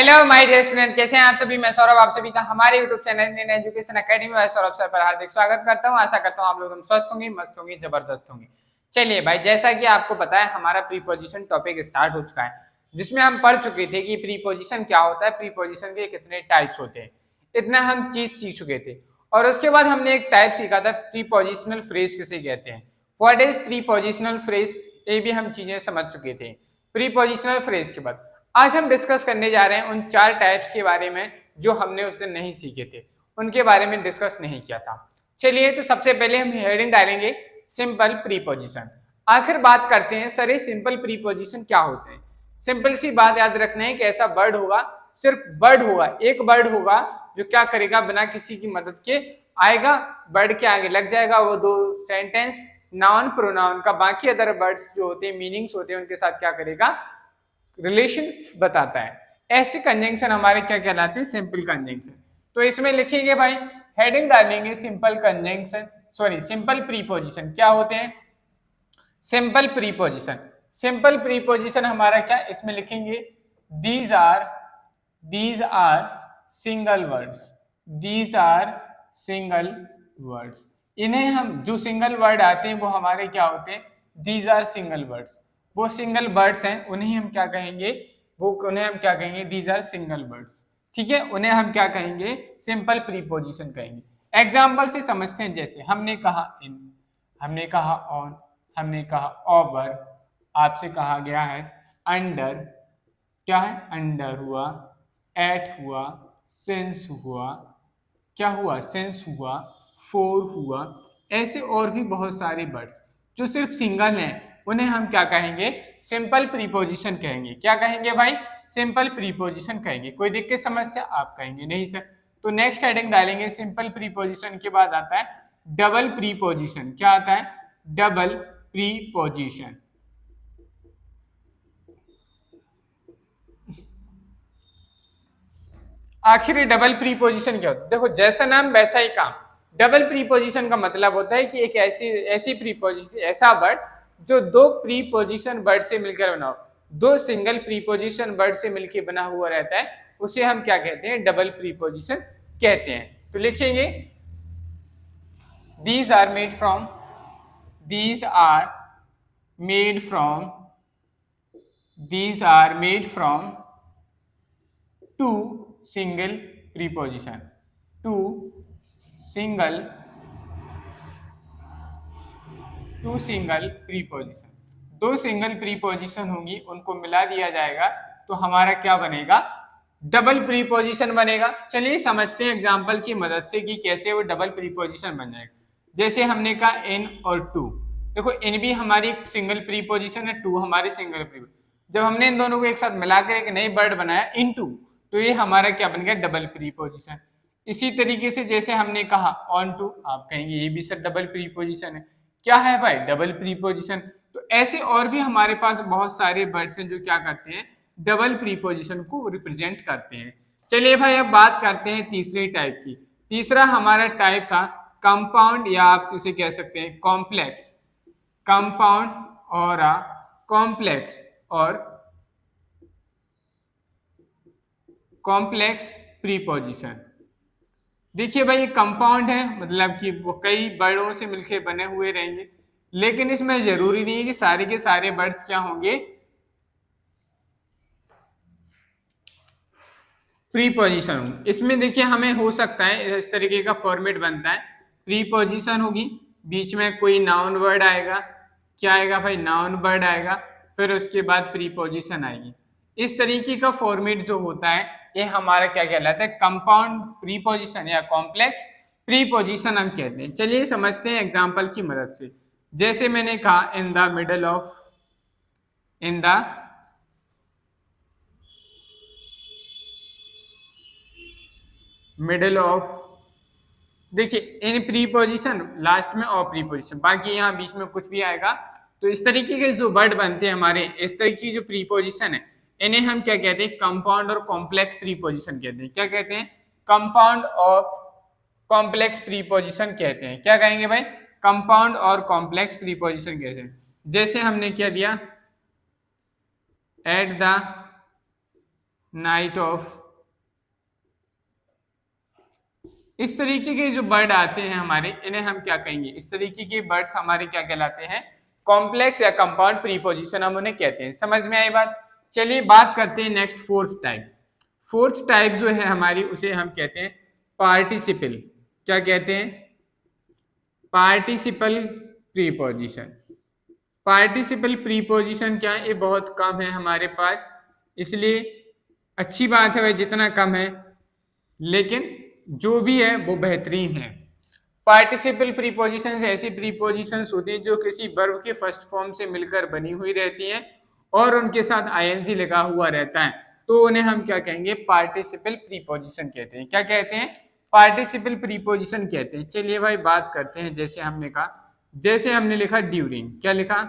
Hello my dear student, कैसे हैं आप सभी। मैं सौरभ आप सभी का हमारे YouTube channel Indian education academy में सौरभ सर पर हार्दिक स्वागत करता हूं। आशा करता हूं आप लोग हम स्वस्थ होंगे, मस्त होंगे, जबरदस्त होंगे। चलिए भाई, जैसा कि आपको पता है हमारा प्रीपोजिशन टॉपिक स्टार्ट हो चुका है, जिसमें हम पढ़ चुके थे कि प्रीपोजिशन क्या होता है, प्रीपोजिशन के कितने टाइप्स होते हैं, इतना हम चीज सीख चुके थे। और उसके बाद हमने एक टाइप सीखा था, प्रीपोजिशनल फ्रेज किसे कहते हैं, व्हाट इज प्रीपोजिशनल फ्रेज, ये भी हम चीजें समझ चुके थे। प्रीपोजिशनल फ्रेज के बाद आज हम डिस्कस करने जा रहे हैं उन 4 टाइप्स के बारे में जो हमने उस दिन नहीं सीखे थे, उनके बारे में डिस्कस नहीं किया था। चलिए, तो सबसे पहले हम हेडिंग डालेंगे सिंपल प्रीपोजिशन। आखिर बात करते हैं सर ये सिंपल प्रीपोजिशन क्या होते हैं। सिंपल सी बात याद रखना है कि ऐसा वर्ड होगा, सिर्फ वर्ड होगा, एक वर्ड होगा जो क्या करेगा, बिना किसी की मदद के आएगा, वर्ड के आगे लग जाएगा, वो दो सेंटेंस नाउन प्रोनाउन का बाकी अदर वर्ड्स जो होते हैं, मीनिंग्स होते हैं, उनके साथ क्या करेगा, रिलेशन बताता है। ऐसे कंजंक्शन हमारे क्या कहलाते हैं, सिंपल कंजंक्शन। तो इसमें लिखेंगे भाई, हेडिंग डालेंगे simple conjunction, sorry simple preposition क्या होते हैं, सिंपल प्रीपोजिशन। सिंपल प्रीपोजिशन हमारा क्या, इसमें लिखेंगे these are single words, these are single words. इन्हें हम जो सिंगल वर्ड आते हैं वो हमारे क्या होते हैं, दीज आर सिंगल वर्ड्स। वो सिंगल वर्ड्स हैं, उन्हें हम क्या कहेंगे, उन्हें हम क्या कहेंगे, दीज आर सिंगल वर्ड्स। ठीक है, उन्हें हम क्या कहेंगे, सिंपल प्रीपोजिशन कहेंगे। एग्जाम्पल से समझते हैं, जैसे हमने कहा इन, हमने कहा ऑन, हमने कहा ओवर, आपसे कहा गया है अंडर, क्या है, अंडर हुआ, एट हुआ, सिंस हुआ, क्या हुआ, सिंस हुआ, फोर हुआ। ऐसे और भी बहुत सारे वर्ड्स जो सिर्फ सिंगल हैं, उन्हें हम क्या कहेंगे, सिंपल प्रीपोजिशन कहेंगे। क्या कहेंगे भाई, सिंपल प्रीपोजिशन कहेंगे। कोई दिक्कत समस्या, आप कहेंगे नहीं सर। तो नेक्स्ट हेडिंग डालेंगे सिंपल प्रीपोजिशन के बाद आता है डबल प्रीपोजिशन। क्या आता है, डबल प्रीपोजिशन। आखिर ये डबल प्रीपोजिशन क्या होता है, देखो जैसा नाम वैसा ही काम। डबल प्रीपोजिशन का मतलब होता है कि एक ऐसी प्रीपोजिशन, ऐसा वर्ड जो दो प्रीपोजिशन वर्ड से मिलकर बना हो, दो सिंगल प्रीपोजिशन वर्ड से मिलकर बना हुआ रहता है, उसे हम क्या कहते हैं, डबल प्रीपोजिशन कहते हैं। तो लिखेंगे these are made from, these are made from, these are made from two single preposition, two single preposition. दो सिंगल प्रीपोजिशन होंगी, उनको मिला दिया जाएगा तो हमारा क्या बनेगा, डबल प्रीपोजिशन बनेगा। चलिए समझते हैं एग्जांपल की मदद से कि कैसे वो डबल प्रीपोजिशन बन जाएगा। जैसे हमने कहा इन और टू, देखो इन भी हमारी सिंगल प्रीपोजिशन है, टू हमारी सिंगल प्रीपोजिशन। जब हमने इन दोनों को एक साथ मिलाकर एक नई वर्ड बनाया इन टू, तो ये हमारा क्या बन गया, डबल प्रीपोजिशन। इसी तरीके से जैसे हमने कहा ऑन टू, आप कहेंगे ये भी सर डबल प्रीपोजिशन है। क्या है भाई, डबल प्रीपोजिशन। तो ऐसे और भी हमारे पास बहुत सारे वर्ड्स हैं जो क्या करते हैं, डबल प्रीपोजिशन को रिप्रेजेंट करते हैं। चलिए भाई, अब बात करते हैं तीसरे टाइप की। तीसरा हमारा टाइप था कंपाउंड, या आप किसे कह सकते हैं कॉम्प्लेक्स, कंपाउंड और कॉम्प्लेक्स, और कॉम्प्लेक्स प्रीपोजिशन। देखिए भाई, ये कंपाउंड है, मतलब कि वो कई वर्डों से मिलकर बने हुए रहेंगे, लेकिन इसमें जरूरी नहीं है कि सारे के सारे वर्ड्स क्या होंगे, प्रीपोजिशन होंगे। इसमें देखिए हमें हो सकता है इस तरीके का फॉर्मेट बनता है, प्रीपोजिशन होगी, बीच में कोई नाउन वर्ड आएगा, क्या आएगा भाई, नाउन वर्ड आएगा, फिर उसके बाद प्रीपोजिशन आएगी। इस तरीके का फॉर्मेट जो होता है ये हमारा क्या कहलाता है, कंपाउंड प्रीपोजिशन या कॉम्प्लेक्स प्रीपोजिशन हम कहते हैं। चलिए समझते हैं एग्जांपल की मदद से। जैसे मैंने कहा in the middle of, in the middle of, देखिए इन प्रीपोजिशन, लास्ट में और प्रीपोजिशन, बाकी यहाँ बीच में कुछ भी आएगा। तो इस तरीके के जो वर्ड बनते हैं हमारे, इस तरीके की जो प्रीपोजिशन है, इन्हें हम क्या कहते हैं, कंपाउंड और कॉम्प्लेक्स प्रीपोजिशन कहते हैं। क्या कहते हैं, कंपाउंड और कॉम्प्लेक्स प्रीपोजिशन कहते हैं। क्या कहेंगे भाई, कंपाउंड और कॉम्प्लेक्स प्रीपोजिशन कहते हैं। जैसे हमने क्या दिया, एट द नाइट ऑफ। इस तरीके के जो बर्ड आते हैं हमारे, इन्हें हम क्या कहेंगे, इस तरीके के बर्ड्स हमारे क्या कहलाते हैं, कॉम्प्लेक्स या कंपाउंड प्रीपोजिशन हम उन्हें कहते हैं। समझ में आई बात। चलिए बात करते हैं next fourth type. Fourth type जो है हमारी, उसे हम कहते हैं पार्टिसिपल। क्या कहते हैं, पार्टिसिपल प्रीपोजिशन। पार्टिसिपल प्रीपोजिशन क्या है, ये बहुत कम है हमारे पास, इसलिए अच्छी बात है भाई जितना कम है, लेकिन जो भी है वो बेहतरीन है। पार्टिसिपल प्रीपोजिशंस ऐसी प्रीपोजिशंस होती हैं जो किसी वर्ब के फर्स्ट फॉर्म से मिलकर बनी हुई रहती हैं और उनके साथ आईएनजी लगा हुआ रहता है, तो उन्हें हम क्या कहेंगे, पार्टिसिपल प्रीपोजिशन कहते हैं। क्या कहते हैं, पार्टिसिपल प्रीपोजिशन कहते हैं। चलिए भाई बात करते हैं, जैसे हमने कहा, जैसे हमने लिखा ड्यूरिंग। क्या लिखा,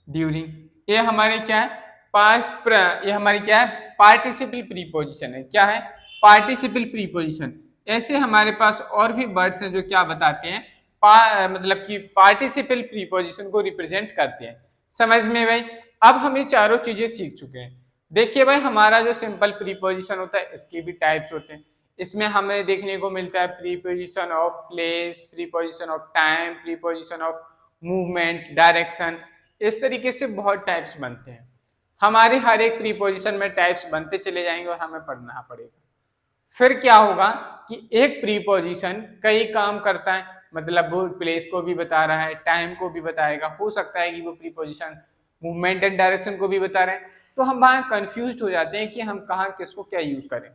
ड्यूरिंग। ये हमारे क्या है, पास्ट, ये हमारी क्या है, पार्टिसिपल प्रीपोजिशन है। क्या है, पार्टिसिपल प्रीपोजिशन। ऐसे हमारे पास और भी वर्ड्स हैं जो क्या बताते हैं, मतलब कि पार्टिसिपल प्रीपोजिशन को रिप्रेजेंट करते हैं। समझ में भाई। अब हम ये चारों चीजें सीख चुके हैं। देखिए भाई, हमारा जो सिंपल प्रीपोजिशन होता है इसके भी टाइप्स होते हैं। इसमें हमें देखने को मिलता है preposition of place, preposition of time, preposition of movement, direction. इस तरीके से बहुत टाइप्स बनते हैं। हमारे हर एक प्रीपोजिशन में टाइप्स बनते चले जाएंगे और हमें पढ़ना पड़ेगा। फिर क्या होगा कि एक प्रीपोजिशन कई काम करता है, मतलब वो प्लेस को भी बता रहा है, टाइम को भी बताएगा, हो सकता है कि वो प्रीपोजिशन मूवमेंट एंड डायरेक्शन को भी बता रहे हैं, तो हम वहां कंफ्यूज हो जाते हैं कि हम कहाँ किसको क्या यूज करें।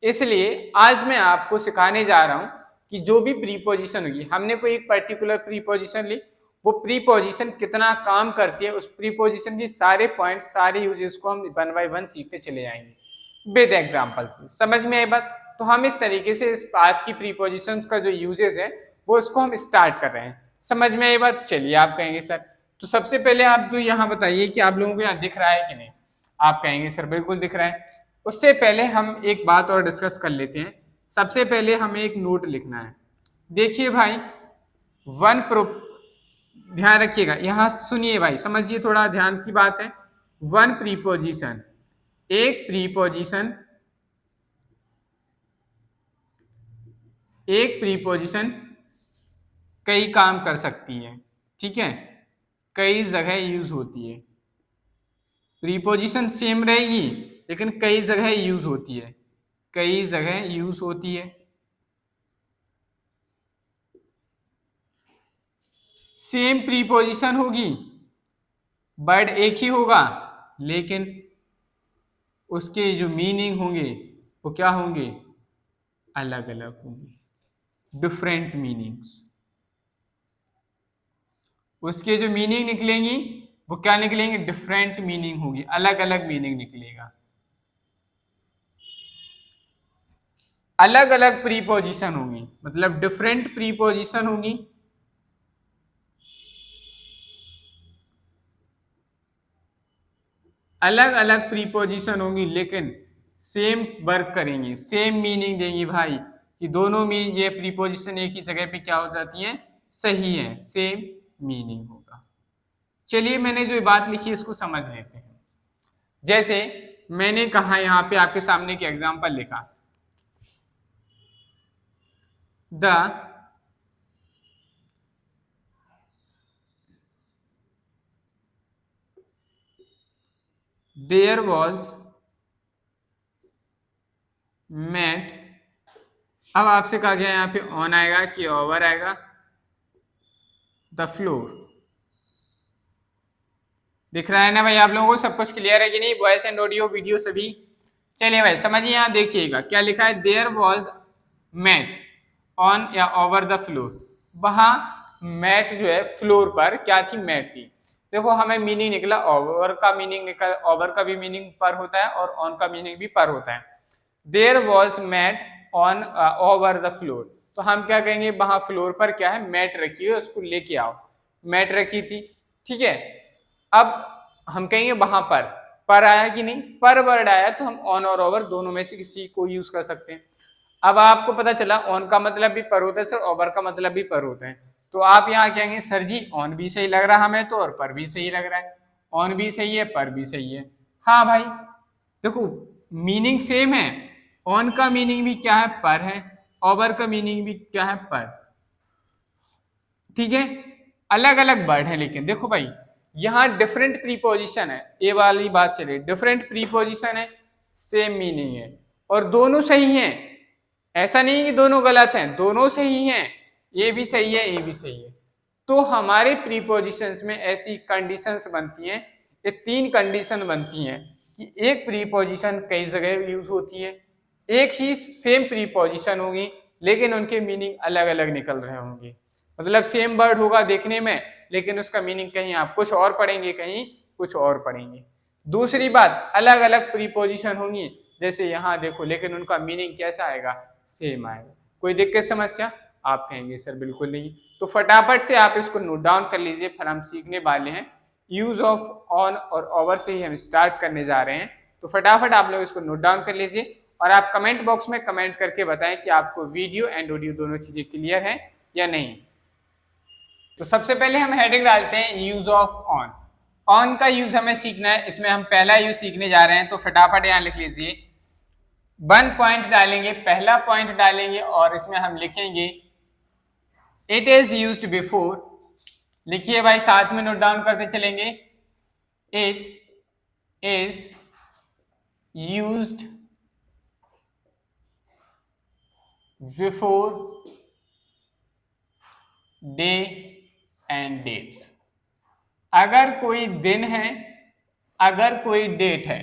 इसलिए आज मैं आपको सिखाने जा रहा हूं कि जो भी प्रीपोजिशन होगी, हमने कोई एक पर्टिकुलर प्रीपोजिशन ली, वो प्रीपोजिशन कितना काम करती है, उस प्रीपोजिशन की सारे पॉइंट, सारे यूजेस को हम वन बाय वन सीखते चले जाएंगे विद एग्जांपल से। समझ में आई बात। तो हम इस तरीके से इस आज की प्रीपोजिशंस का जो यूजेस है वो इसको हम स्टार्ट कर रहे हैं। समझ में आई बात। चलिए आप कहेंगे सर, तो सबसे पहले आप तो यहाँ बताइए कि आप लोगों को यहाँ दिख रहा है कि नहीं। आप कहेंगे सर बिल्कुल दिख रहा है। उससे पहले हम एक बात और डिस्कस कर लेते हैं। सबसे पहले हमें एक नोट लिखना है। देखिए भाई, ध्यान रखिएगा, यहां सुनिए भाई, समझिए, थोड़ा ध्यान की बात है। वन प्रीपोजिशन, एक प्रीपोजिशन, एक प्रीपोजिशन कई काम कर सकती है, ठीक है, कई जगह यूज होती है। प्रीपोजिशन सेम रहेगी लेकिन कई जगह यूज होती है, कई जगह यूज होती है। सेम प्रीपोजिशन होगी, वर्ड एक ही होगा, लेकिन उसके जो मीनिंग होंगे वो क्या होंगे, अलग अलग होंगे, डिफरेंट मीनिंग्स। उसके जो मीनिंग निकलेंगी वो क्या निकलेंगे, डिफरेंट मीनिंग होगी, अलग अलग मीनिंग निकलेगा। अलग अलग प्रीपोजिशन होंगी, मतलब डिफरेंट प्रीपोजिशन होंगी, अलग अलग प्रीपोजिशन होंगी, लेकिन सेम वर्क करेंगी, सेम मीनिंग देंगी भाई, कि दोनों में ये प्रीपोजिशन एक ही जगह पे क्या हो जाती है, सही है, सेम मीनिंग होगा। चलिए मैंने जो बात लिखी है इसको समझ लेते हैं। जैसे मैंने कहा, यहाँ पे आपके सामने के एग्जाम्पल लिखा, देयर वॉज मेट। अब आपसे कहा गया यहाँ पे ऑन आएगा कि ओवर आएगा, द फ्लोर। दिख रहा है ना भाई आप लोगों को, सब कुछ क्लियर है कि नहीं, वॉइस एंड ऑडियो वीडियो सभी। चलिए भाई समझिए, यहाँ देखिएगा क्या लिखा है, देयर वॉज मैट ऑन या ओवर द फ्लोर। वहां मैट जो है फ्लोर पर क्या थी, मैट थी। देखो हमें मीनिंग निकला, ओवर का मीनिंग निकला, ओवर का भी मीनिंग पर होता है और ऑन का मीनिंग भी पर होता है। There was mat on over the floor, तो हम क्या कहेंगे, वहां फ्लोर पर क्या है, मैट रखी है, उसको लेके आओ। मैट रखी थी, ठीक है। अब हम कहेंगे वहां पर आया कि नहीं, पर वर्ड आया तो हम ऑन और ओवर दोनों में से किसी को यूज कर सकते हैं। अब आपको पता चला ऑन का मतलब भी पर होता है सर, ओवर का मतलब भी पर होता है, तो आप यहाँ कहेंगे सर जी ऑन भी सही लग रहा हमें तो, और पर भी सही लग रहा है। ऑन भी सही है, पर भी सही है। हाँ भाई, देखो मीनिंग सेम है, ऑन का मीनिंग भी क्या है, पर है, ओवर का मीनिंग भी क्या है, पर। ठीक है, अलग अलग वर्ड है, लेकिन देखो भाई यहाँ डिफरेंट प्रीपोजिशन है, ये वाली बात चले, डिफरेंट प्रीपोजिशन है, सेम मीनिंग है, और दोनों सही हैं। ऐसा नहीं कि दोनों गलत हैं, दोनों सही हैं, ये भी सही है, ये भी सही है। तो हमारे प्रीपोजिशंस में ऐसी कंडीशंस बनती हैं, ये 3 कंडीशन बनती हैं कि एक प्रीपोजिशन कई जगह यूज होती है, एक ही सेम प्रीपोजिशन होगी लेकिन उनके मीनिंग अलग अलग निकल रहे होंगे। मतलब सेम वर्ड होगा देखने में, लेकिन उसका मीनिंग कहीं आप कुछ और पढ़ेंगे, कहीं कुछ और पढ़ेंगे। दूसरी बात, अलग अलग प्रीपोजिशन होंगी, जैसे यहाँ देखो, लेकिन उनका मीनिंग कैसा आएगा, सेम आएगा। कोई दिक्कत समस्या? आप कहेंगे सर बिल्कुल नहीं। तो फटाफट से आप इसको नोट डाउन कर लीजिए, फिर हम सीखने वाले हैं। यूज ऑफ ऑन और ओवर से ही हम स्टार्ट करने जा रहे हैं, तो फटाफट आप लोग इसको नोट डाउन कर लीजिए और आप कमेंट बॉक्स में कमेंट करके बताएं कि आपको वीडियो एंड ऑडियो दोनों चीजें क्लियर हैं या नहीं। तो सबसे पहले हम हेडिंग डालते हैं यूज ऑफ ऑन। ऑन का यूज हमें सीखना है, इसमें हम पहला यूज सीखने जा रहे हैं, तो फटाफट यहाँ लिख लीजिए। 1 पॉइंट डालेंगे, पहला पॉइंट डालेंगे और इसमें हम लिखेंगे इट इज यूज्ड बिफोर। लिखिए भाई, साथ में नोट डाउन करते चलेंगे। It is used before day and dates. अगर कोई दिन है, अगर कोई डेट है,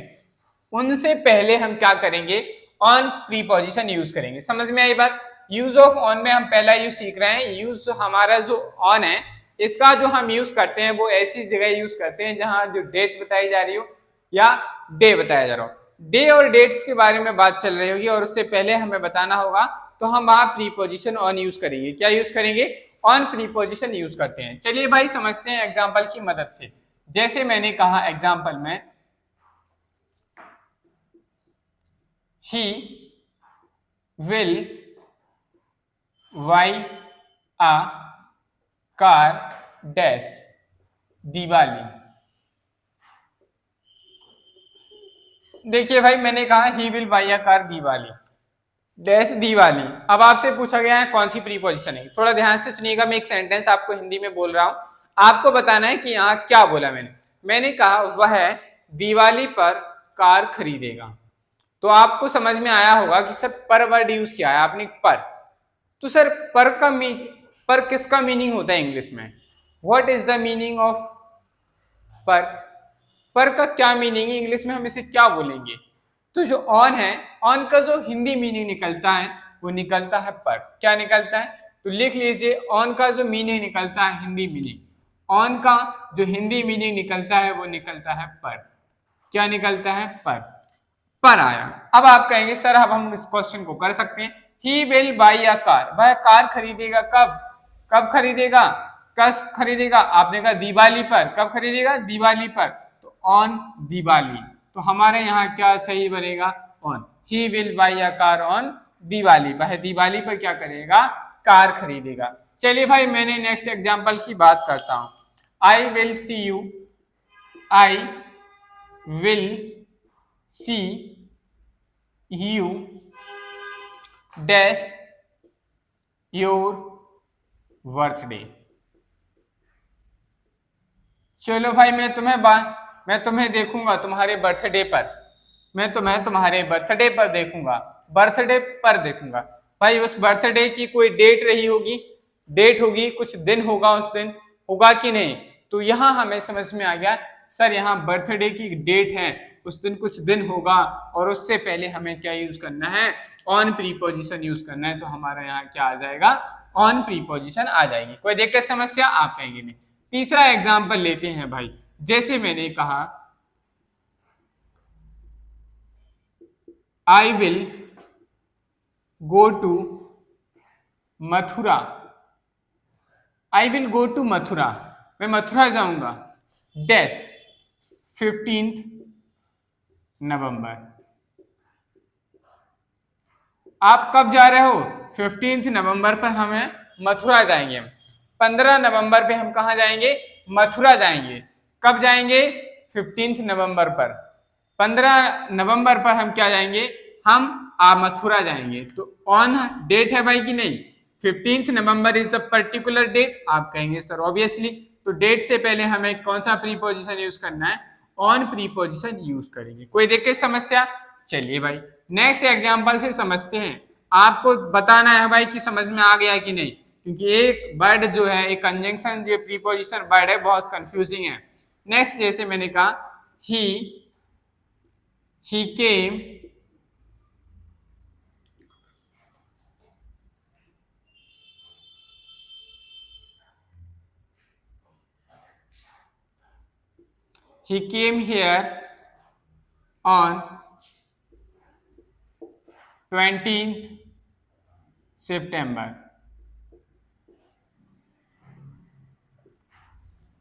उनसे पहले हम क्या करेंगे, ऑन प्रीपोजिशन यूज करेंगे। समझ में आई बात? यूज ऑफ ऑन में हम पहला यूज सीख रहे हैं। यूज हमारा जो ऑन है, इसका जो हम यूज करते हैं वो ऐसी जगह यूज करते हैं जहां जो डेट बताई जा रही हो या डे बताया जा रहा हो। डे और डेट्स के बारे में बात चल रही होगी और उससे पहले हमें बताना होगा, तो हम वहां प्रीपोजिशन ऑन यूज करेंगे। क्या यूज करेंगे? ऑन प्रीपोजिशन यूज करते हैं। चलिए भाई समझते हैं एग्जाम्पल की मदद से। जैसे मैंने कहा एग्जाम्पल में, he will buy a car dash Diwali. देखिए भाई, मैंने कहा he will buy a car Diwali dash Diwali. अब आपसे पूछा गया है कौन सी प्रीपोजिशन है। थोड़ा ध्यान से सुनिएगा, मैं एक सेंटेंस आपको हिंदी में बोल रहा हूं, आपको बताना है कि यहाँ क्या बोला मैंने कहा वह दिवाली पर कार खरीदेगा। तो आपको समझ में आया होगा कि सर पर वर्ड यूज किया है आपने, पर। तो सर पर किसका मीनिंग होता है इंग्लिश में? What is the meaning of पर का क्या मीनिंग है इंग्लिश में, हम इसे क्या बोलेंगे? तो जो ऑन है, ऑन का जो हिंदी मीनिंग निकलता है वो निकलता है पर। क्या निकलता है? तो लिख लीजिए, ऑन का जो मीनिंग निकलता है हिंदी मीनिंग, ऑन का जो हिंदी मीनिंग निकलता है वो निकलता है पर। क्या निकलता है? पर आया। अब आप कहेंगे सर अब हम इस क्वेश्चन को कर सकते हैं, he will by a car, वह कार खरीदेगा। कब खरीदेगा? कब खरीदेगा? आपने कहा दिवाली पर। कब खरीदेगा? दिवाली पर। तो ऑन दिवाली। तो हमारे यहाँ क्या सही बनेगा? On. He will by a car on Diwali, वह दिवाली पर क्या करेगा? कार खरीदेगा। चलिए भाई, मैंने नेक्स्ट एग्जाम्पल की बात करता हूं। I will see you, I will see you dash your birthday. चलो भाई, मैं तुम्हें देखूंगा तुम्हारे बर्थडे पर। मैं तुम्हें तुम्हारे बर्थडे पर देखूंगा। बर्थडे पर देखूंगा भाई, उस बर्थडे की कोई डेट रही होगी, डेट होगी, कुछ दिन होगा, उस दिन होगा कि नहीं? तो यहां हमें समझ में आ गया सर यहाँ बर्थडे की डेट है, उस दिन कुछ दिन होगा, और उससे पहले हमें क्या यूज करना है? ऑन प्रीपोजिशन यूज करना है। तो हमारा यहाँ क्या आ जाएगा? ऑन प्रीपोजिशन आ जाएगी। कोई दिक्कत समस्या? आप कहेंगे नहीं। तीसरा एग्जाम्पल लेते हैं भाई। जैसे मैंने कहा I will go to Mathura, I will go to Mathura, मैं मथुरा जाऊंगा डैश 15 नवंबर। आप कब जा रहे हो? 15 नवंबर पर हमें मथुरा जाएंगे। 15 नवंबर पे हम कहाँ जाएंगे? मथुरा जाएंगे। कब जाएंगे? 15 नवंबर पर। 15 नवंबर पर हम क्या जाएंगे, हम मथुरा जाएंगे। तो ऑन डेट है भाई कि नहीं, 15 November is the particular date. आप कहेंगे सर ऑब्वियसली, तो डेट से पहले हमें कौन सा प्रीपोजिशन यूज करना है, ऑन प्रीपोजिशन यूज करेंगे। कोई देखे समस्या? चलिए भाई नेक्स्ट एग्जांपल से समझते हैं। आपको बताना है भाई कि समझ में आ गया कि नहीं, क्योंकि एक वर्ड जो है, एक कंजंक्शन जो प्रीपोजिशन वर्ड है, बहुत कंफ्यूजिंग है। नेक्स्ट जैसे मैंने कहा he came here on 20th September।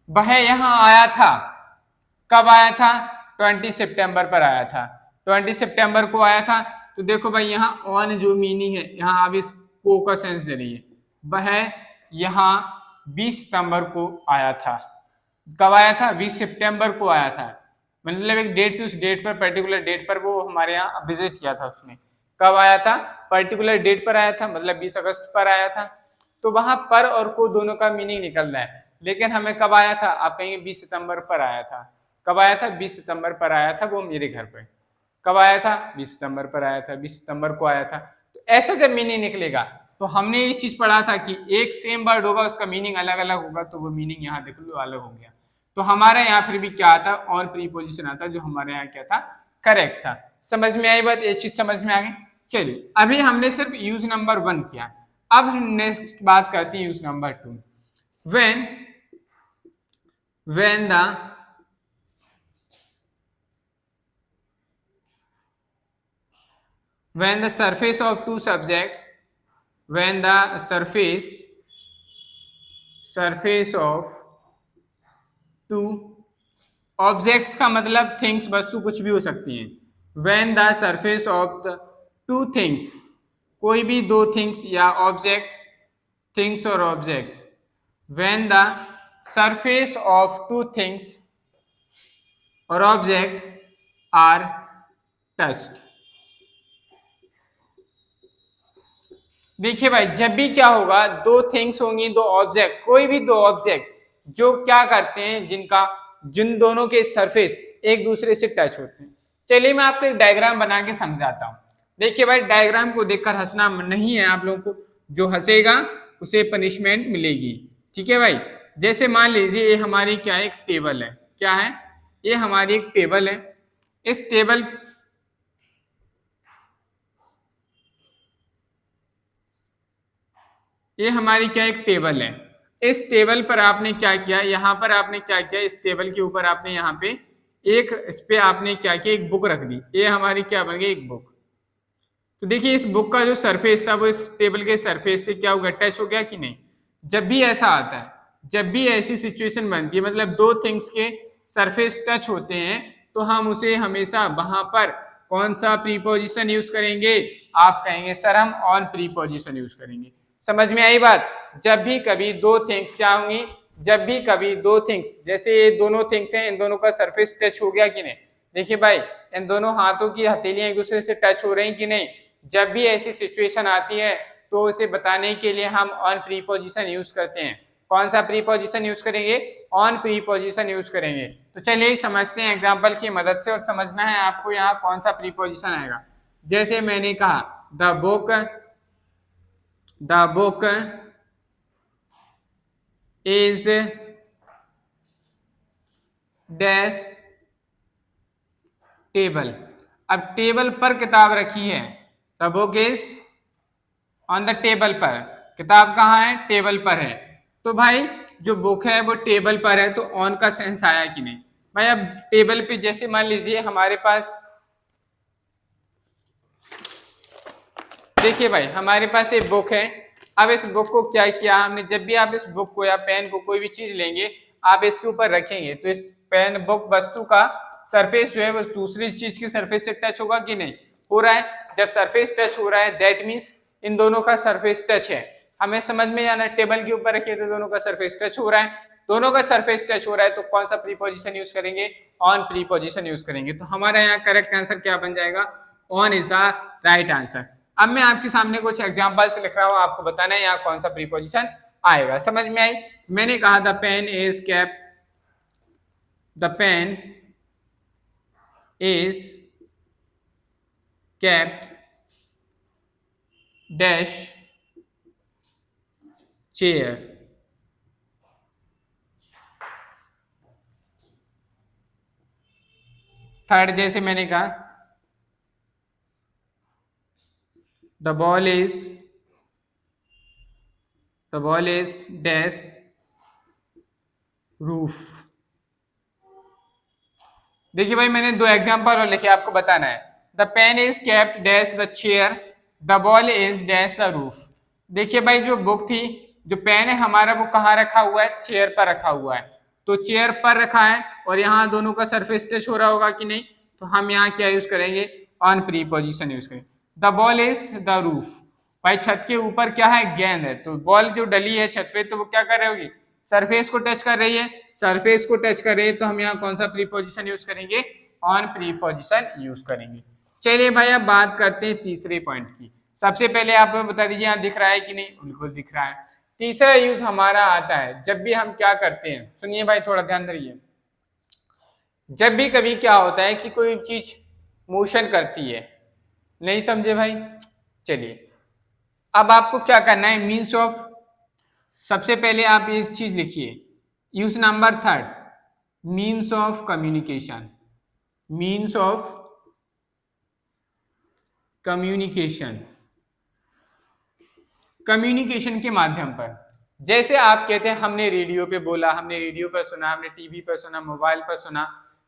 वह यहां आया था। कब आया था? 20 सितंबर पर आया था। 20 सितंबर को आया था। तो देखो भाई यहाँ ऑन जो मीनिंग है, यहाँ आप इस को का सेंस दे रही है। वह यहाँ 20 सितंबर को आया था। कब आया था? 20 सितंबर को आया था। मतलब एक डेट थी, उस डेट पर, पर्टिकुलर डेट पर वो हमारे यहाँ विजिट किया था उसने। कब आया था? पर्टिकुलर डेट पर आया था, मतलब 20 अगस्त पर आया था। तो वहां पर और को दोनों का मीनिंग निकल रहा है। लेकिन हमें कब आया था? आप कहेंगे 20 सितंबर पर आया था। कब आया था? 20 सितंबर पर आया था वो मेरे घर पे। कब आया था? 20 सितंबर पर आया था, 20 सितंबर को आया था। तो ऐसा जब मीनिंग निकलेगा, तो हमने ये चीज पढ़ा था कि एक सेम वर्ड होगा, उसका मीनिंग अलग अलग होगा, तो वो मीनिंग यहाँ देख लो अलग हो गया। तो हमारे यहाँ फिर भी क्या आता? ऑन प्रीपोजिशन आता, जो हमारे यहाँ क्या था, करेक्ट था। समझ में आई बात? ये चीज समझ में आ गई। चलिए अभी हमने सिर्फ यूज नंबर 1 किया, अब हम नेक्स्ट बात करते हैं use number 2। when the surface of two subject when the surface of two objects का मतलब थिंग्स, वस्तु कुछ भी हो सकती हैं। when the surface of the two things, कोई भी दो थिंग्स या ऑब्जेक्ट्स, थिंग्स और objects, when the surface of two things और ऑब्जेक्ट आर टच्ड। देखिए भाई जब भी क्या होगा, दो थिंग्स होंगी, दो ऑब्जेक्ट, कोई भी दो ऑब्जेक्ट जो क्या करते हैं, जिन दोनों के सरफेस एक दूसरे से टच होते हैं। चलिए मैं आपको एक डायग्राम बना के समझाता हूं। देखिए भाई डायग्राम को देखकर हंसना नहीं है आप लोगों को, जो हंसेगा उसे पनिशमेंट मिलेगी। ठीक है भाई, जैसे मान लीजिए ये हमारी क्या है, एक टेबल है। क्या है? ये हमारी एक टेबल है। इस टेबल ये हमारी क्या एक टेबल है। इस टेबल पर आपने क्या किया, यहाँ पर आपने क्या किया, इस टेबल के ऊपर आपने यहाँ पे इस पे आपने क्या किया, एक बुक रख दी। ये हमारी क्या बन गई, एक बुक। तो देखिए इस बुक का जो सरफेस था वो इस टेबल के सरफेस से क्या होगा, टच हो गया कि नहीं। जब भी ऐसा आता है, जब भी ऐसी सिचुएशन बनती है, मतलब दो थिंग्स के सरफेस टच होते हैं, तो हम उसे हमेशा वहां पर कौन सा प्रीपोजिशन यूज करेंगे? आप कहेंगे सर हम ऑन प्रीपोजिशन यूज करेंगे। समझ में आई बात? जब भी कभी दो थिंग्स क्या होंगी, जब भी कभी दो थिंग्स, जैसे ये दोनों थिंग्स हैं, इन दोनों का सरफेस टच हो गया कि नहीं। देखिए भाई इन दोनों हाथों की हथेलियां एक दूसरे से टच हो रही कि नहीं। जब भी ऐसी सिचुएशन आती है तो उसे बताने के लिए हम ऑन प्रीपोजिशन यूज करते हैं। कौन सा प्रीपोजिशन यूज करेंगे? ऑन प्रीपोजिशन यूज करेंगे। तो चलिए समझते हैं एग्जांपल की मदद से, और समझना है आपको यहाँ कौन सा प्रीपोजिशन आएगा। जैसे मैंने कहा the book is dash table. अब टेबल पर किताब रखी है, the book is on the table पर। किताब कहाँ है? टेबल पर है। तो भाई जो बुक है वो टेबल पर है, तो ऑन का सेंस आया कि नहीं भाई। अब टेबल पे जैसे मान लीजिए हमारे पास, देखिए भाई हमारे पास एक बुक है। अब इस बुक को क्या किया हमने, जब भी आप इस बुक को या पेन को, कोई भी चीज लेंगे, आप इसके ऊपर रखेंगे, तो इस पेन बुक वस्तु का सरफेस जो है वो दूसरी चीज की सरफेस से टच होगा कि नहीं, हो रहा है। जब सरफेस टच हो रहा है दैट मीन्स इन दोनों का सरफेस टच है। हमें समझ में आना, टेबल के ऊपर रखिए तो दोनों का सरफेस टच हो रहा है। दोनों का सरफेस टच हो रहा है, तो कौन सा प्रीपोजिशन यूज करेंगे? ऑन प्रीपोजिशन यूज करेंगे। तो हमारा यहाँ करेक्ट आंसर क्या बन जाएगा? On is the right answer. अब मैं आपके सामने कुछ एग्जांपल्स लिख रहा हूँ, आपको बताना है यहाँ कौन सा प्रीपोजिशन आएगा। समझ में आई? मैंने कहा the pen is kept, the pen is kept dash chair। Third जैसे मैंने कहा the ball is dash roof. देखिए भाई मैंने दो एग्जांपल और लिखे, आपको बताना है। The pen is kept dash the chair, the ball is dash the roof. देखिए भाई जो बुक थी, जो पेन है हमारा वो कहाँ रखा हुआ है? चेयर पर रखा हुआ है। तो चेयर पर रखा है और यहाँ दोनों का सरफेस टच हो रहा होगा कि नहीं? तो हम यहाँ क्या यूज करेंगे? ऑन प्रीपोजिशन यूज करेंगे। The ball is the roof, भाई छत के ऊपर क्या है? गेंद है। तो बॉल जो डली है छत पे, तो वो क्या कर रही होगी? सरफेस को टच कर रही है। सरफेस को टच कर रही है, तो हम यहाँ कौन सा प्रीपोजिशन यूज करेंगे? ऑन प्रीपोजिशन यूज करेंगे। चलिए भाई अब बात करते हैं तीसरे पॉइंट की। सबसे पहले आप बता दीजिए यहाँ दिख रहा है कि नहीं? बिल्कुल दिख रहा है। तीसरा यूज हमारा आता है जब भी हम क्या करते हैं, सुनिए भाई थोड़ा ध्यान दीजिए। जब भी कभी क्या होता है कि कोई चीज मोशन करती है, नहीं समझे भाई? चलिए अब आपको क्या करना है? मीन्स ऑफ, सबसे पहले आप ये चीज लिखिए, use number third, means of communication. Means of communication, communication के माध्यम पर। जैसे आप कहते हैं हमने रेडियो पे बोला, हमने रेडियो पर सुना, हमने टीवी पर सुना, मोबाइल पर सुना,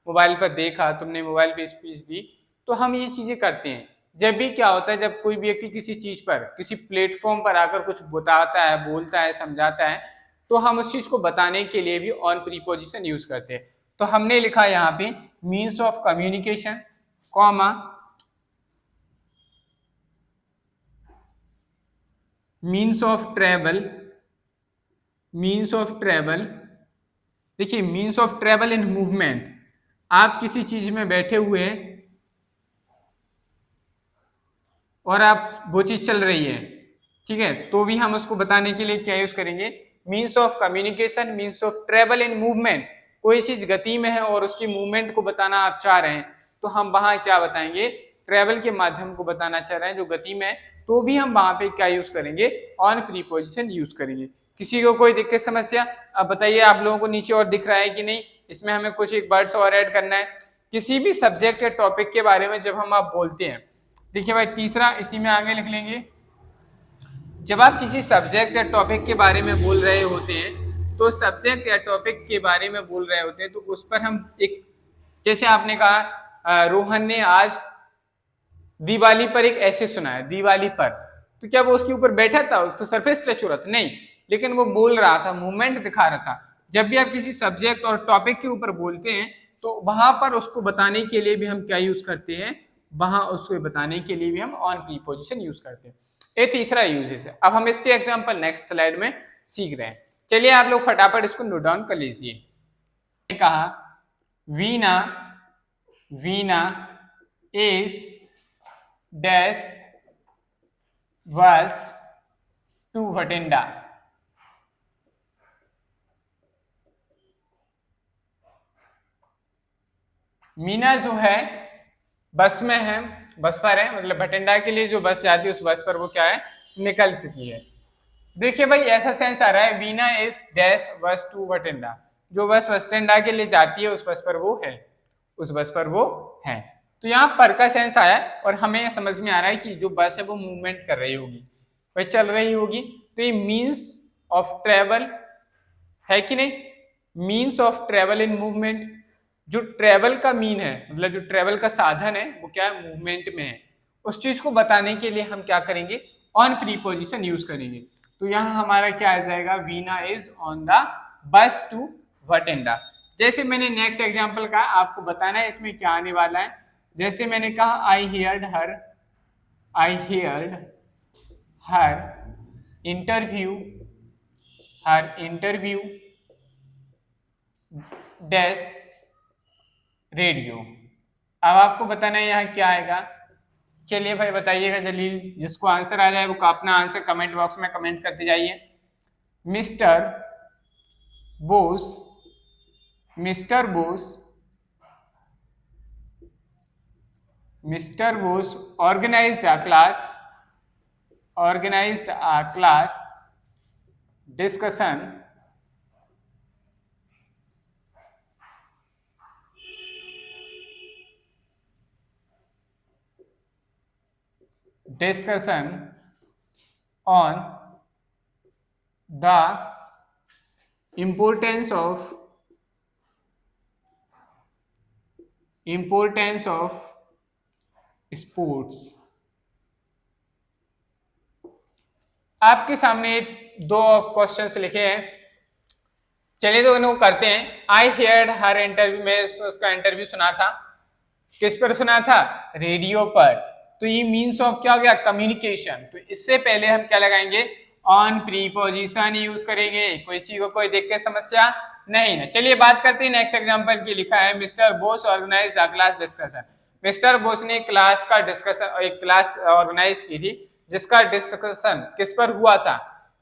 मोबाइल पर देखा, तुमने मोबाइल पे स्पीच दी, तो हम ये चीजें करते हैं। जब भी क्या होता है, जब कोई व्यक्ति किसी चीज पर, किसी प्लेटफॉर्म पर आकर कुछ बताता है, बोलता है, समझाता है, तो हम उस चीज को बताने के लिए भी ऑन प्रीपोजिशन यूज करते हैं। तो हमने लिखा यहाँ पे means of communication, comma means of travel. Means of travel, देखिए means of travel in movement, आप किसी चीज में बैठे हुए हैं और आप वो चीज चल रही है, ठीक है, तो भी हम उसको बताने के लिए क्या यूज करेंगे? Means of communication, means of travel in movement. कोई चीज गति में है और उसकी मूवमेंट को बताना आप चाह रहे हैं, तो हम वहां क्या बताएंगे? ट्रेवल के माध्यम को बताना चाह रहे हैं जो गति में है, तो भी हम वहां पे क्या यूज करेंगे? ऑन प्रीपोजिशन यूज करेंगे। किसी को कोई दिक्कत समस्या? अब बताइए आप लोगों को नीचे और दिख रहा है कि नहीं? इसमें हमें कुछ एक वर्ड्स और ऐड करना है। किसी भी सब्जेक्ट या टॉपिक के बारे में जब हम आप बोलते हैं, देखिए भाई तीसरा इसी में आगे लिख लेंगे, जब आप किसी सब्जेक्ट या टॉपिक के बारे में बोल रहे होते हैं, तो सब्जेक्ट या टॉपिक के बारे में बोल रहे होते हैं, तो उस पर हम एक, जैसे आपने कहा रोहन ने आज दिवाली पर एक ऐसे सुनाया, दिवाली पर, तो क्या वो उसके ऊपर बैठा था, उसका सरफेस टच हो रहा था? नहीं, लेकिन वो बोल रहा था, मूवमेंट दिखा रहा था। जब भी आप किसी सब्जेक्ट और टॉपिक के ऊपर बोलते हैं, तो वहां पर उसको बताने के लिए भी हम क्या यूज करते हैं? वहां उसको बताने के लिए भी हम ऑन प्रीपोजिशन यूज करते हैं। ये तीसरा यूजेस है। अब हम इसके एग्जांपल नेक्स्ट स्लाइड में सीख रहे हैं। चलिए आप लोग फटाफट इसको नोट डाउन कर लीजिए। कहा Veena, Veena is dash was to Bhatinda। Meena जो है बस में है, बस पर है, मतलब भटिंडा के लिए जो बस जाती है उस बस पर वो क्या है? निकल चुकी है। देखिए भाई ऐसा सेंस आ रहा है, वीना इज डैश बस टू भटिंडा, जो बस भटिंडा के लिए जाती है उस बस पर वो है, उस बस पर वो है। तो यहाँ पर का सेंस आया और हमें समझ में आ रहा है कि जो बस है वो मूवमेंट कर रही होगी, वह चल रही होगी। तो ये मीन्स ऑफ ट्रेवल है कि नहीं? Means of travel in movement, जो ट्रेवल का मीन है, मतलब जो ट्रेवल का साधन है वो क्या है? मूवमेंट में है। उस चीज को बताने के लिए हम क्या करेंगे? ऑन प्रीपोजिशन यूज करेंगे। तो यहाँ हमारा क्या आ जाएगा? Veena is on the bus to Bathinda. जैसे मैंने नेक्स्ट एग्जांपल कहा, आपको बताना है इसमें क्या आने वाला है। जैसे मैंने कहा आई हियर्ड हर इंटरव्यू डैश रेडियो। अब आपको बताना है यहाँ क्या आएगा। चलिए भाई बताइएगा जलील, जिसको आंसर आ जाए वो अपना आंसर कमेंट बॉक्स में कमेंट करते जाइए। Mister Bose, mister Bose, mister Bose organized a class discussion on the importance of sports. आपके सामने दो क्वेश्चंस लिखे हैं, चलिए तो इनको करते हैं। आई हियर्ड हर इंटरव्यू में, उसका इंटरव्यू सुना था, किस पर सुना था? रेडियो पर। तो ये मीन्स ऑफ क्या हो गया? कम्युनिकेशन। तो इससे पहले हम क्या लगाएंगे? ऑन प्रीपोजिशन यूज करेंगे। किसी को कोई देख के समस्या नहीं है। चलिए बात करते हैं नेक्स्ट एग्जांपल की। लिखा है mister Bose organised a class discussion. Mister Bose ने क्लास का डिस्कशन, एक क्लास ऑर्गेनाइज की थी जिसका डिस्कशन किस पर हुआ था?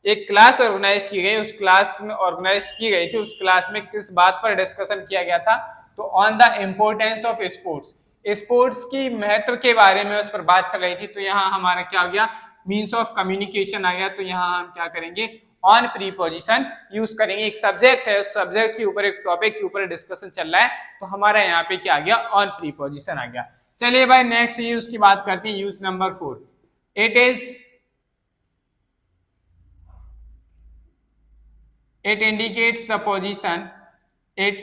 एक क्लास ऑर्गेनाइज की गई, उस क्लास में ऑर्गेनाइज की गई थी, उस क्लास में किस बात पर डिस्कशन किया गया था? तो on the importance of sports, sports की महत्व के बारे में उस पर बात चल रही थी। तो यहाँ हमारा क्या हो गया? मीन्स ऑफ कम्युनिकेशन आ गया। तो यहाँ हम क्या करेंगे? ऑन प्रीपोजिशन यूज करेंगे। एक सब्जेक्ट है, उस सब्जेक्ट के ऊपर, एक टॉपिक के ऊपर डिस्कशन चल रहा है, तो हमारा यहाँ पे क्या आ गया? ऑन प्रीपोजिशन आ गया। चलिए भाई नेक्स्ट यूज की बात करते हैं। Use number 4, it indicates the position, it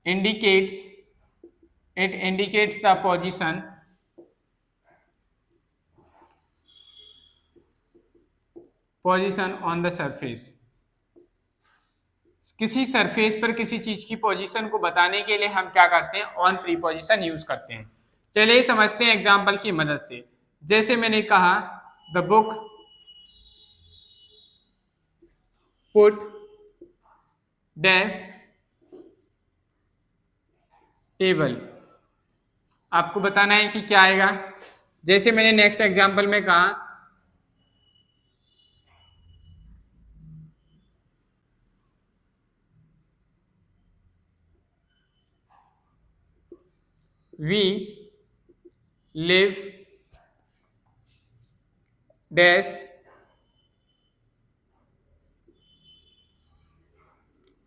indicates the position on the surface। किसी सरफेस पर किसी चीज की पोजीशन को बताने के लिए हम क्या करते हैं? ऑन प्रीपोजिशन यूज करते हैं। चलिए समझते हैं एग्जांपल की मदद से। जैसे मैंने कहा the book put dash table. आपको बताना है कि क्या आएगा। जैसे मैंने नेक्स्ट एग्जांपल में कहा we live dash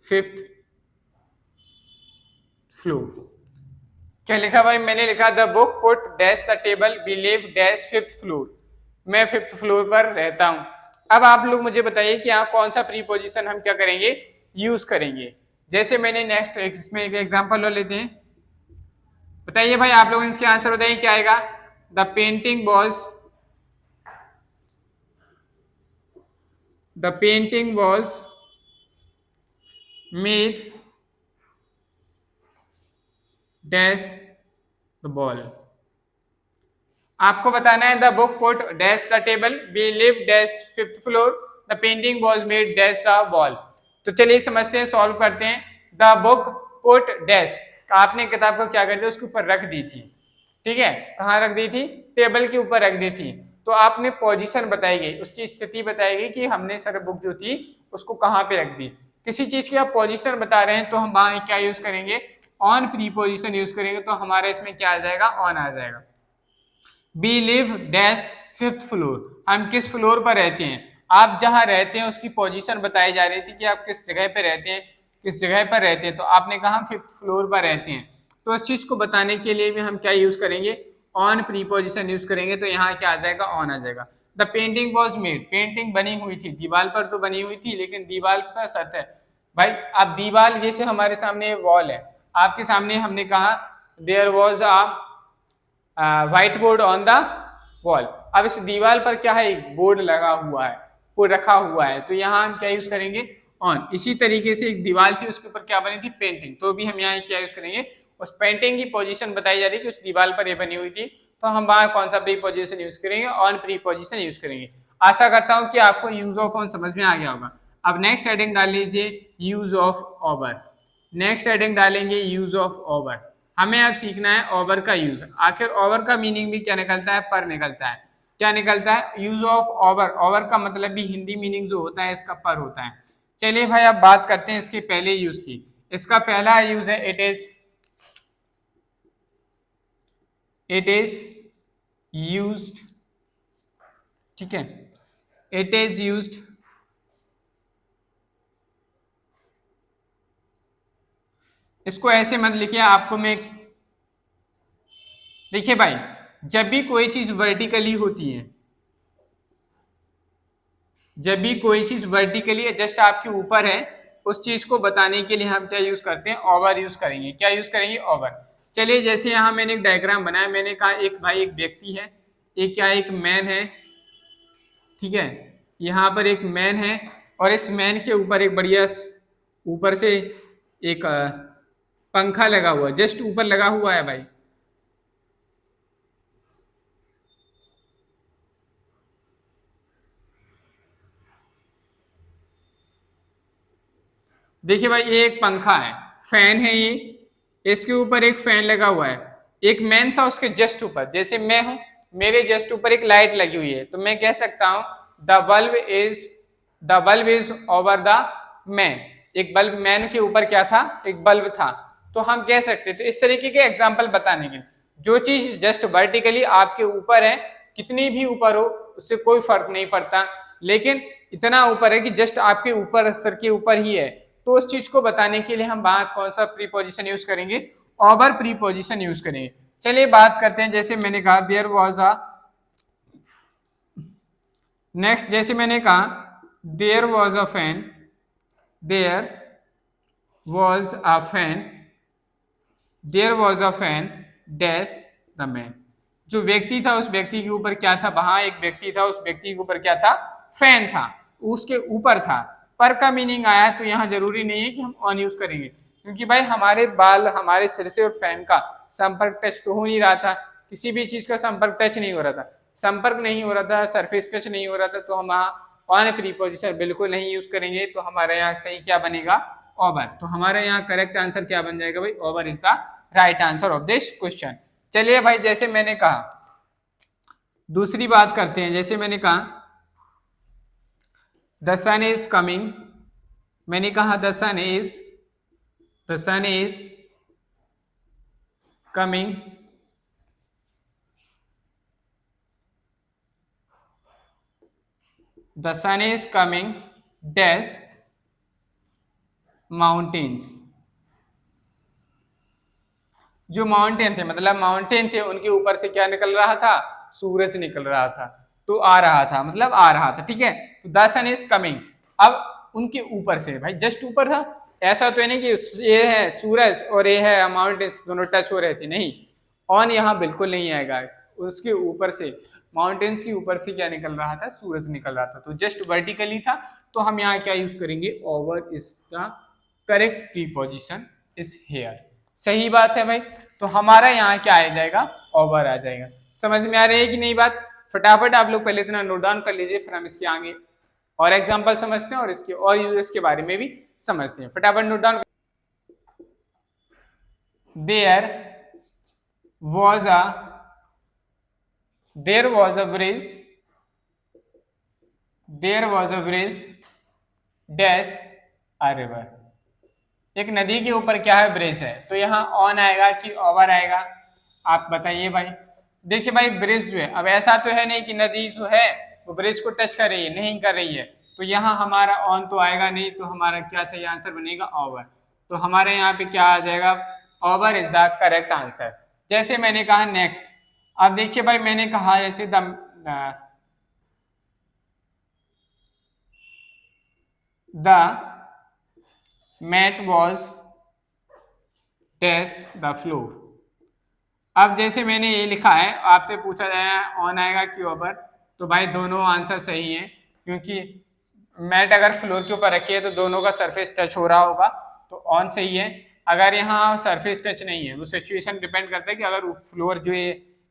fifth floor. क्या लिखा भाई? मैंने लिखा the book put dash the table we live dash fifth floor. मैं फिफ्थ फ्लोर पर रहता हूं। अब आप लोग मुझे बताइए कि यहाँ कौन सा प्रीपोजिशन हम क्या करेंगे? यूज करेंगे। जैसे मैंने नेक्स्ट इसमें एक एग्जांपल ले लेते हैं। बताइए भाई, आप लोग इसके आंसर बताइए क्या आएगा। The painting was made dash the ball. आपको बताना है the book put dash the table we live dash fifth floor the painting was made dash the ball. तो चलिए समझते हैं, सॉल्व करते हैं। द बुक पुट डैश, आपने किताब को क्या कर दिया? उसके ऊपर रख दी थी। ठीक है, कहाँ रख दी थी? टेबल के ऊपर रख दी थी। तो आपने पोजीशन बताई गई, उसकी स्थिति बताई गई कि हमने सर बुक जो थी उसको कहाँ पे रख दी। किसी चीज की आप पोजीशन बता रहे हैं तो हम वहां क्या यूज करेंगे? ऑन प्रीपोजिशन यूज करेंगे। तो हमारे इसमें क्या आ जाएगा? ऑन आ जाएगा। We live dash fifth floor, हम किस फ्लोर पर रहते हैं? आप जहां रहते हैं उसकी पोजीशन बताई जा रही थी कि आप किस जगह पे रहते हैं, किस जगह पर रहते हैं। तो आपने कहा हम फिफ्थ फ्लोर पर रहते हैं। तो इस चीज को बताने के लिए भी हम क्या यूज करेंगे? ऑन प्रीपोजिशन यूज करेंगे। तो यहाँ क्या आ जाएगा? ऑन आ जाएगा। The painting was made, painting बनी हुई थी, दीवार पर तो बनी हुई थी, लेकिन दीवार पर सतह भाई, अब दीवार जैसे हमारे सामने वॉल है, आपके सामने हमने कहा there was a white board on the wall. अब इस दीवार पर क्या है? एक बोर्ड लगा हुआ है, वो रखा हुआ है। तो यहाँ हम क्या यूज करेंगे? ऑन। इसी तरीके से एक दीवार थी, उसके ऊपर क्या बनी थी? पेंटिंग। तो भी हम यहाँ क्या यूज करेंगे? उस पेंटिंग की पोजीशन बताई जा रही है कि उस दीवार पर ये बनी हुई थी, तो हम वहां कौन सा प्रीपोजिशन यूज करेंगे? ऑन प्रीपोजिशन यूज करेंगे। आशा करता हूं कि आपको यूज ऑफ ऑन समझ में आ गया होगा। अब नेक्स्ट हेडिंग डाल लीजिए use of over. Next heading डालेंगे यूज ऑफ ओवर। हमें अब सीखना है ओवर का यूज। आखिर ओवर का मीनिंग भी क्या निकलता है? पर निकलता है। क्या निकलता है? Use of over. ओवर का मतलब भी हिंदी मीनिंग जो होता है इसका पर होता है। चलिए भाई अब बात करते हैं इसके पहले यूज की। इसका पहला यूज है इट इज यूज्ड। ठीक है, इट इज यूज्ड इसको ऐसे मत लिखिए, आपको मैं देखिए भाई जब भी कोई चीज वर्टिकली होती है, जब भी कोई चीज वर्टिकली जस्ट आपके ऊपर है, उस चीज को बताने के लिए हम क्या यूज करते हैं? ओवर यूज करेंगे। क्या यूज करेंगे? ओवर। चलिए जैसे यहाँ मैंने एक डायग्राम बनाया, मैंने कहा एक भाई एक व्यक्ति है, एक क्या एक मैन है। ठीक है, यहाँ पर एक मैन है और इस मैन के ऊपर एक बढ़िया ऊपर से एक पंखा लगा हुआ है, जस्ट ऊपर लगा हुआ है भाई। देखिए भाई ये एक पंखा है, फैन है ये, इसके ऊपर एक फैन लगा हुआ है। एक मैन था उसके जस्ट ऊपर, जैसे मैं हूं मेरे जस्ट ऊपर एक लाइट लगी हुई है, तो मैं कह सकता हूं the bulb is over the man. एक बल्ब मैन के ऊपर क्या था? एक बल्ब था। तो हम कह सकते, तो इस तरीके के एग्जाम्पल बताने के, जो चीज जस्ट वर्टिकली आपके ऊपर है, कितनी भी ऊपर हो उससे कोई फर्क नहीं पड़ता, लेकिन इतना ऊपर है कि जस्ट आपके ऊपर सर के ऊपर ही है, तो उस चीज को बताने के लिए हम वहां कौन सा प्रीपोजिशन यूज करेंगे? ओवर प्रीपोजिशन यूज करेंगे। चलिए बात करते हैं, जैसे मैंने कहा देयर वाज अ, नेक्स्ट जैसे मैंने कहा there was a fan, there was a fan, there was a fan dash the man. जो व्यक्ति था उस व्यक्ति के ऊपर क्या था? वहां एक व्यक्ति था, उस व्यक्ति के ऊपर क्या था? फैन था, उसके ऊपर था। पर का मीनिंग आया तो यहाँ जरूरी नहीं है कि हम ऑन यूज करेंगे, क्योंकि भाई हमारे बाल हमारे सिर से और फैन का संपर्क टच तो हो नहीं रहा था, किसी भी चीज का संपर्क टच नहीं हो रहा था, संपर्क नहीं हो रहा था, सरफेस टच नहीं हो रहा था, तो हम वहाँ ऑन प्रीपोजिशन बिल्कुल नहीं यूज करेंगे। तो हमारे यहाँ सही क्या बनेगा? ओवर। तो हमारे यहाँ करेक्ट आंसर क्या बन जाएगा भाई? Over is the right answer of this question. चलिए भाई जैसे मैंने कहा दूसरी बात करते हैं, जैसे मैंने कहा द सन इज कमिंग। मैंने कहा the sun is coming the sun is coming dash mountains. जो माउंटेन थे, मतलब माउंटेन थे, उनके ऊपर से क्या निकल रहा था? सूरज निकल रहा था, तो आ रहा था, मतलब आ रहा था। ठीक है, तो द सन इज कमिंग। अब उनके ऊपर से भाई जस्ट ऊपर था, ऐसा तो है नहीं कि ये है सूरज और ये है माउंटेन्स दोनों टच हो रहे थे, नहीं, ऑन यहाँ बिल्कुल नहीं आएगा। उसके ऊपर से माउंटेन्स के ऊपर से क्या निकल रहा था? सूरज निकल रहा था, तो जस्ट वर्टिकली था, तो हम यहाँ क्या यूज करेंगे? Over is the correct preposition is here. सही बात है भाई, तो हमारा यहाँ क्या आ जाएगा? ओवर आ जाएगा। समझ में आ रही है कि नहीं बात? फटाफट आप लोग पहले इतना नोट डाउन कर लीजिए, फिर हम इसके आगे और एग्जांपल समझते हैं और इसके और यूजेस के बारे में भी समझते हैं। फटाफट note down. There was a bridge, there was a bridge dash a river. एक नदी के ऊपर क्या है? ब्रिज है, तो यहाँ ऑन आएगा कि ओवर आएगा? आप बताइए भाई। देखिए भाई ब्रिज जो है, अब ऐसा तो है नहीं कि नदी जो है वो ब्रिज को टच कर रही है, नहीं कर रही है, तो यहाँ हमारा ऑन तो आएगा नहीं, तो हमारा क्या सही आंसर बनेगा? ओवर। तो हमारे यहाँ पे क्या आ जाएगा? Over is the correct answer. जैसे मैंने कहा नेक्स्ट, अब देखिए भाई मैंने कहा जैसे the mat was dash the floor. अब जैसे मैंने ये लिखा है, आपसे पूछा जाए ऑन आएगा कि ओवर, तो भाई दोनों आंसर सही है, क्योंकि मैट अगर फ्लोर के ऊपर रखी है तो दोनों का सरफेस टच हो रहा होगा, तो ऑन सही है। अगर यहाँ सरफेस टच नहीं है, वो सिचुएशन डिपेंड करता है कि अगर फ्लोर जो है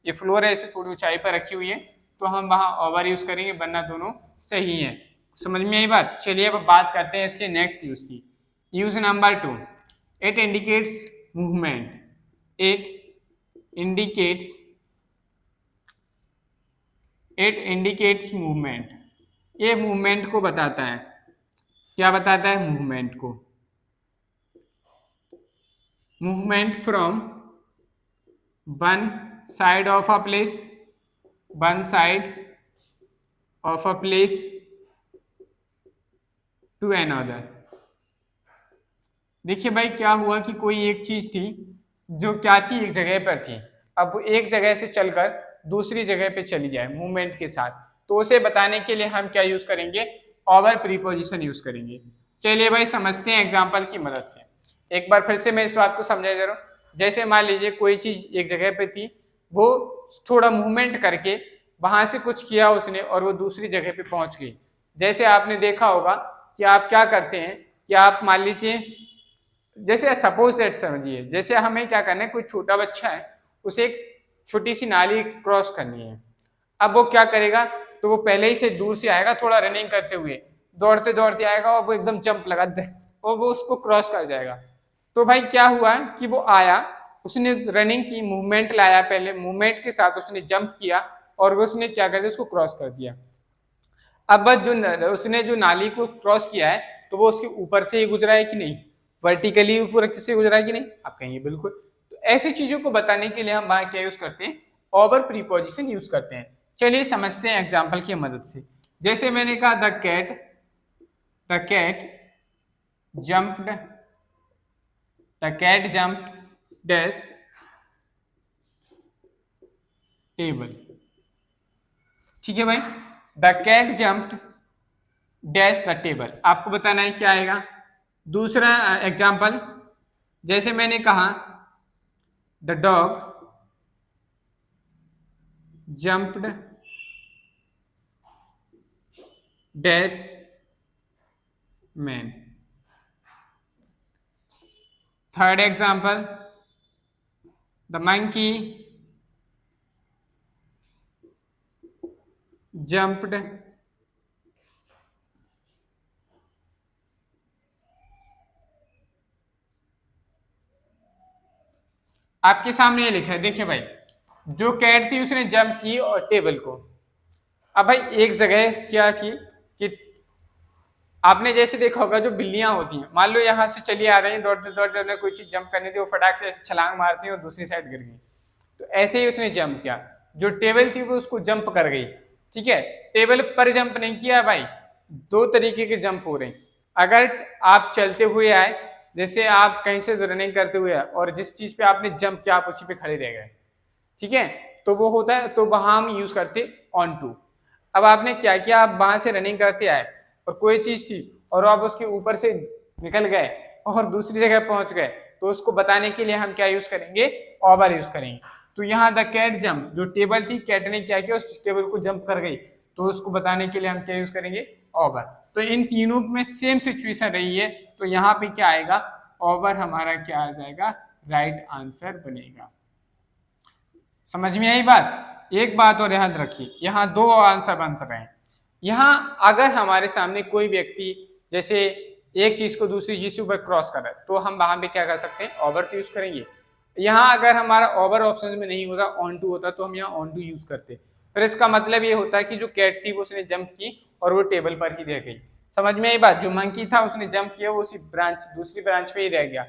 ये फ्लोर है, इसे थोड़ी ऊंचाई पर रखी हुई है, तो हम वहाँ ओवर यूज करेंगे, वरना दोनों सही है। समझ में आई बात? चलिए अब बात करते हैं इसके नेक्स्ट यूज की। Use number 2, it indicates movement, indicates it indicates movement, ये मूवमेंट को बताता है। क्या बताता है? मूवमेंट को। Movement from one side of a place, one side of a place to another. देखिए भाई क्या हुआ कि कोई एक चीज थी जो क्या थी, एक जगह पर थी, अब वो एक जगह से चलकर दूसरी जगह पे चली जाए मूवमेंट के साथ, तो उसे बताने के लिए हम क्या यूज करेंगे? ओवर प्रीपोजिशन यूज करेंगे। चलिए भाई समझते हैं एग्जांपल की मदद से। एक बार फिर से मैं इस बात को समझा दे रहा हूँ। जैसे मान लीजिए कोई चीज एक जगह पे थी, वो थोड़ा मूवमेंट करके वहां से कुछ किया उसने और वो दूसरी जगह पे पहुंच गई। जैसे आपने देखा होगा कि आप क्या करते हैं कि आप मान लीजिए, जैसे सपोज दैट समझिए, जैसे हमें क्या करना है, कोई छोटा बच्चा है, उसे एक छोटी सी नाली क्रॉस करनी है। अब वो क्या करेगा? तो वो पहले ही से दूर से आएगा, थोड़ा रनिंग करते हुए, दौड़ते दौड़ते आएगा और वो एकदम जंप लगा दे और वो उसको क्रॉस कर जाएगा। तो भाई क्या हुआ कि वो आया, उसने रनिंग की, मूवमेंट लाया, पहले मूवमेंट के साथ उसने जंप किया और उसने क्या कर दिया? उसको क्रॉस कर दिया। अब बस जो उसने जो नाली को क्रॉस किया है, तो वो उसके ऊपर से ही गुजरा है कि नहीं? वर्टिकली ऊपर से गुजरा है कि नहीं? आप कहेंगे बिल्कुल। तो ऐसी चीजों को बताने के लिए हम वहां क्या यूज करते हैं? ओवर प्रीपोजिशन यूज करते हैं। चलिए समझते हैं एग्जाम्पल की मदद से। जैसे मैंने कहा the cat jumped, the cat jumped dash table. ठीक है भाई, the cat jumped dash the table, आपको बताना है क्या आएगा। दूसरा एग्जाम्पल, जैसे मैंने कहा the dog jumped dash man. Third example, the monkey jumped आपके सामने ये लिखा है, देखिए भाई, जो कैट थी उसने जंप की और टेबल को। अब भाई एक जगह क्या थी कि आपने जैसे देखा होगा जो बिल्लियां होती हैं, मान लो यहाँ से चली आ रही हैं, दौड़ते दौड़ते कोई चीज जंप करनी थी, वो फटाक से ऐसे छलांग मारती है और दूसरी साइड गिर गई। तो ऐसे ही उसने जंप किया, जो टेबल थी वो उसको जंप कर गई। ठीक है, टेबल पर जंप नहीं किया भाई, दो तरीके के जंप हो रहे हैं। अगर आप चलते हुए आए, जैसे आप कहीं से रनिंग करते हुए आए और जिस चीज पे आपने जंप किया आप उसी पे खड़े रह गए, ठीक है, तो वो होता है, तो वहां हम यूज करते ऑन टू। अब आपने क्या किया, आप वहां से रनिंग करते आए और कोई चीज थी और आप उसके ऊपर से निकल गए और दूसरी जगह पहुंच गए, तो उसको बताने के लिए हम क्या यूज करेंगे? ओवर यूज करेंगे। तो यहाँ द कैट जंप, जो टेबल थी, कैट ने क्या किया, उस टेबल को जंप कर गई, तो उसको बताने के लिए हम क्या यूज करेंगे? ओवर। तो इन तीनों में सेम सिचुएशन रही है, तो यहाँ पे क्या आएगा? ओवर हमारा क्या आ जाएगा? राइट आंसर बनेगा। समझ में आई बात? एक बात और याद रखिए, यहाँ दो आंसर बन रहे हैं। यहाँ अगर हमारे सामने कोई व्यक्ति जैसे एक चीज को दूसरी चीज के ऊपर क्रॉस कर रहा है, तो हम वहां पे क्या कर सकते हैं? ओवर यूज करेंगे। यहाँ अगर हमारा ओवर ऑप्शन में नहीं होता, ऑन टू होता, तो हम यहाँ ऑन टू यूज करते। फिर इसका मतलब ये होता है कि जो कैट थी वो उसने जंप की और वो टेबल पर ही रह गई। समझ में आई बात? जो मंकी था उसने जंप किया, वो उसी ब्रांच, दूसरी ब्रांच पे ही रह गया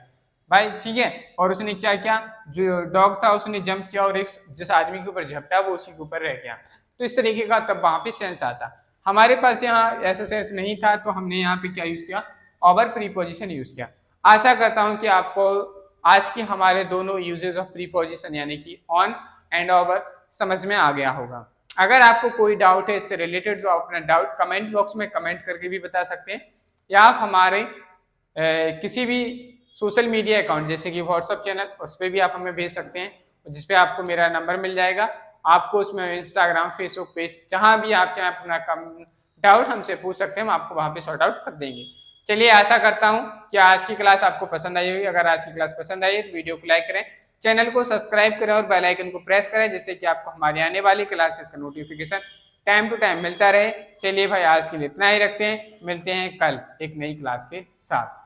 भाई। ठीक है, और उसने क्या किया, जो डॉग था उसने जंप किया और एक जिस आदमी के ऊपर झपटा वो उसी के ऊपर रह गया। तो इस तरीके का तब वहां पे सेंस आता। हमारे पास यहाँ ऐसा सेंस नहीं था, तो हमने यहाँ पे क्या यूज किया? ओवर प्रीपोजिशन यूज किया। आशा करता हूँ कि आपको आज के हमारे दोनों यूजेस ऑफ प्रीपोजिशन यानी कि ऑन एंड ओवर समझ में आ गया होगा। अगर आपको कोई डाउट है इससे रिलेटेड, तो आप अपना डाउट कमेंट बॉक्स में कमेंट करके भी बता सकते हैं, या आप हमारे किसी भी सोशल मीडिया अकाउंट जैसे कि व्हाट्सएप चैनल, उस पर भी आप हमें भेज सकते हैं, जिसपे आपको मेरा नंबर मिल जाएगा। आपको उसमें इंस्टाग्राम, फेसबुक पेज, जहां भी आप चाहे अपना डाउट हमसे पूछ सकते हैं, हम आपको वहां पे सॉर्ट आउट कर देंगे। चलिए, आशा करता हूं कि आज की क्लास आपको पसंद आई होगी। अगर आज की क्लास पसंद आई है तो वीडियो को लाइक करें, चैनल को सब्सक्राइब करें और बेल आइकन को प्रेस करें, जिससे कि आपको हमारी आने वाली क्लासेस का नोटिफिकेशन टाइम टू टाइम मिलता रहे। चलिए भाई, आज के लिए इतना ही रखते हैं, मिलते हैं कल एक नई क्लास के साथ।